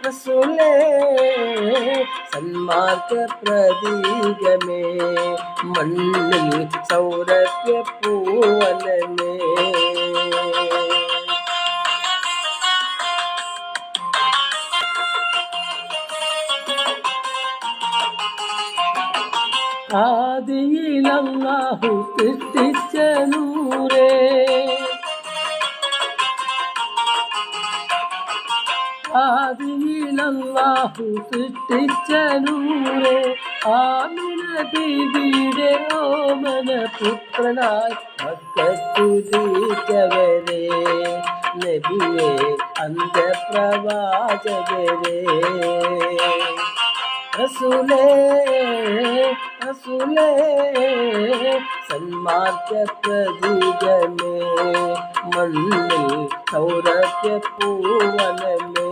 റസൂലേ സന്മാർഗ പ്രതീകമേ മണ്ണിൽ സൗരഭ്യ പൂവനമേ ആദിയിൽ അല്ലാഹു സൃഷ്ടിച്ച നൂറേ ആദിയിൽ അല്ലാഹു സൃഷ്ടിച്ച നൂറേ ആമിന ബീവിയുടെ ഓമന പുത്രനായി മക്കത്തു ജനിച്ചവരേ നബിയേ അന്ത്യപ്രവാചകരേ റസൂലേ റസൂലേ സന്മാർഗ പ്രതീകമേ മണ്ണിൽ സൗരഭ്യ പൂവനമേ